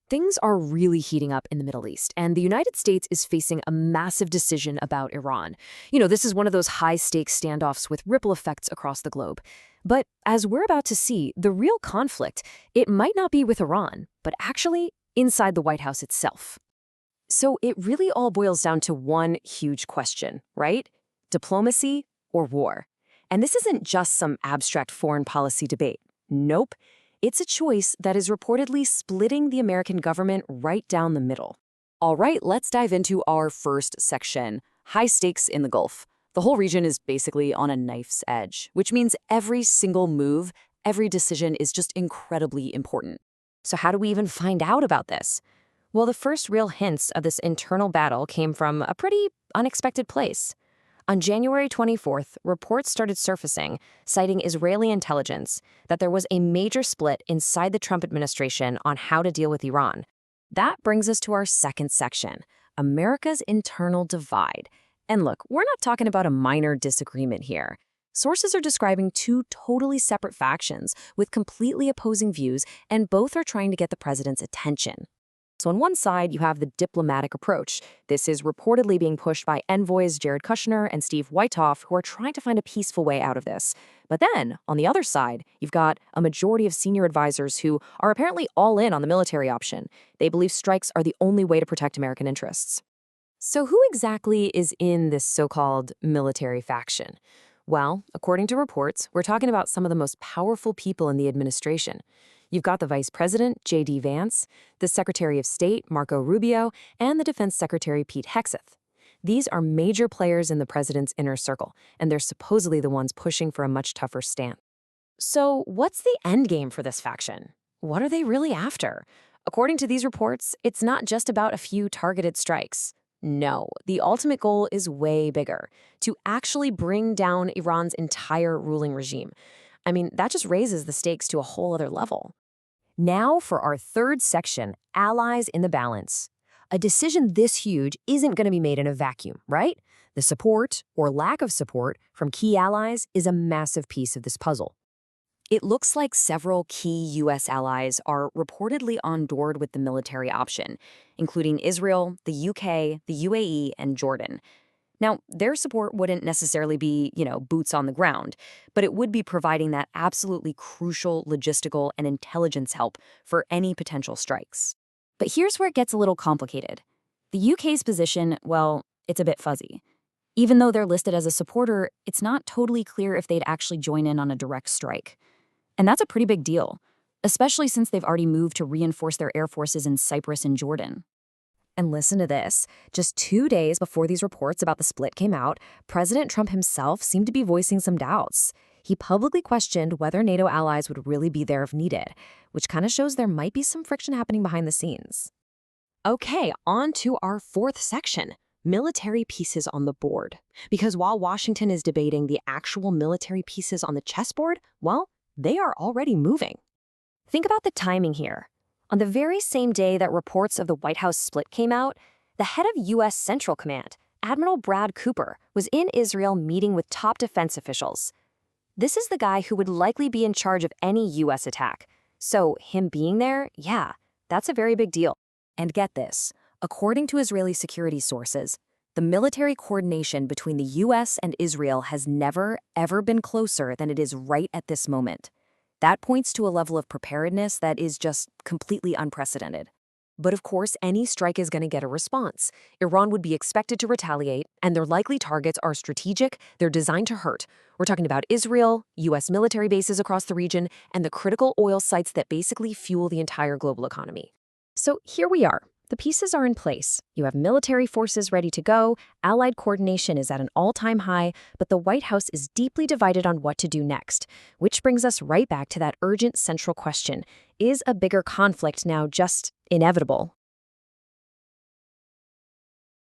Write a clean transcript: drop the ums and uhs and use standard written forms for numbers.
Things are really heating up in the Middle East, and the United States is facing a massive decision about Iran. This is one of those high-stakes standoffs with ripple effects across the globe. But as we're about to see, the real conflict, it might not be with Iran, but actually inside the White House itself. So it really all boils down to one huge question, right? Diplomacy or war? And this isn't just some abstract foreign policy debate. Nope. It's a choice that is reportedly splitting the American government right down the middle. All right, let's dive into our first section, high stakes in the Gulf. The whole region is basically on a knife's edge, which means every single move, every decision is just incredibly important. So how do we even find out about this? Well, the first real hints of this internal battle came from a pretty unexpected place. On January 24th, reports started surfacing, citing Israeli intelligence, that there was a major split inside the Trump administration on how to deal with Iran. That brings us to our second section, America's internal divide. And look, we're not talking about a minor disagreement here. Sources are describing two totally separate factions with completely opposing views, and both are trying to get the president's attention. So on one side, you have the diplomatic approach. This is reportedly being pushed by envoys Jared Kushner and Steve Witkoff, who are trying to find a peaceful way out of this. But then, on the other side, you've got a majority of senior advisors who are apparently all in on the military option. They believe strikes are the only way to protect American interests. So who exactly is in this so-called military faction? Well, according to reports, we're talking about some of the most powerful people in the administration. You've got the Vice President, J.D. Vance, the Secretary of State, Marco Rubio, and the Defense Secretary, Pete Hegseth. These are major players in the president's inner circle, and they're supposedly the ones pushing for a much tougher stance. So what's the end game for this faction? What are they really after? According to these reports, it's not just about a few targeted strikes. No, the ultimate goal is way bigger, to actually bring down Iran's entire ruling regime. I mean, that just raises the stakes to a whole other level. Now for our third section, allies in the balance. A decision this huge isn't going to be made in a vacuum, right? The support, or lack of support, from key allies is a massive piece of this puzzle. It looks like several key U.S. allies are reportedly on board with the military option, including Israel, the UK, the UAE, and Jordan. Now, their support wouldn't necessarily be, boots on the ground, but it would be providing that absolutely crucial logistical and intelligence help for any potential strikes. But here's where it gets a little complicated. The UK's position, well, it's a bit fuzzy. Even though they're listed as a supporter, it's not totally clear if they'd actually join in on a direct strike. And that's a pretty big deal, especially since they've already moved to reinforce their air forces in Cyprus and Jordan. And listen to this. Just 2 days before these reports about the split came out, President Trump himself seemed to be voicing some doubts. He publicly questioned whether NATO allies would really be there if needed, which kind of shows there might be some friction happening behind the scenes. Okay, on to our fourth section, military pieces on the board. Because while Washington is debating the actual military pieces on the chessboard, well, they are already moving. Think about the timing here. On the very same day that reports of the White House split came out, the head of U.S. Central Command, Admiral Brad Cooper, was in Israel meeting with top defense officials. This is the guy who would likely be in charge of any U.S. attack. So him being there, yeah, that's a very big deal. And get this, according to Israeli security sources, the military coordination between the U.S. and Israel has never, ever been closer than it is right at this moment. That points to a level of preparedness that is just completely unprecedented. But of course, any strike is going to get a response. Iran would be expected to retaliate, and their likely targets are strategic, they're designed to hurt. We're talking about Israel, U.S. military bases across the region, and the critical oil sites that basically fuel the entire global economy. So here we are. The pieces are in place. You have military forces ready to go, allied coordination is at an all-time high, but the White House is deeply divided on what to do next, which brings us right back to that urgent central question. Is a bigger conflict now just inevitable?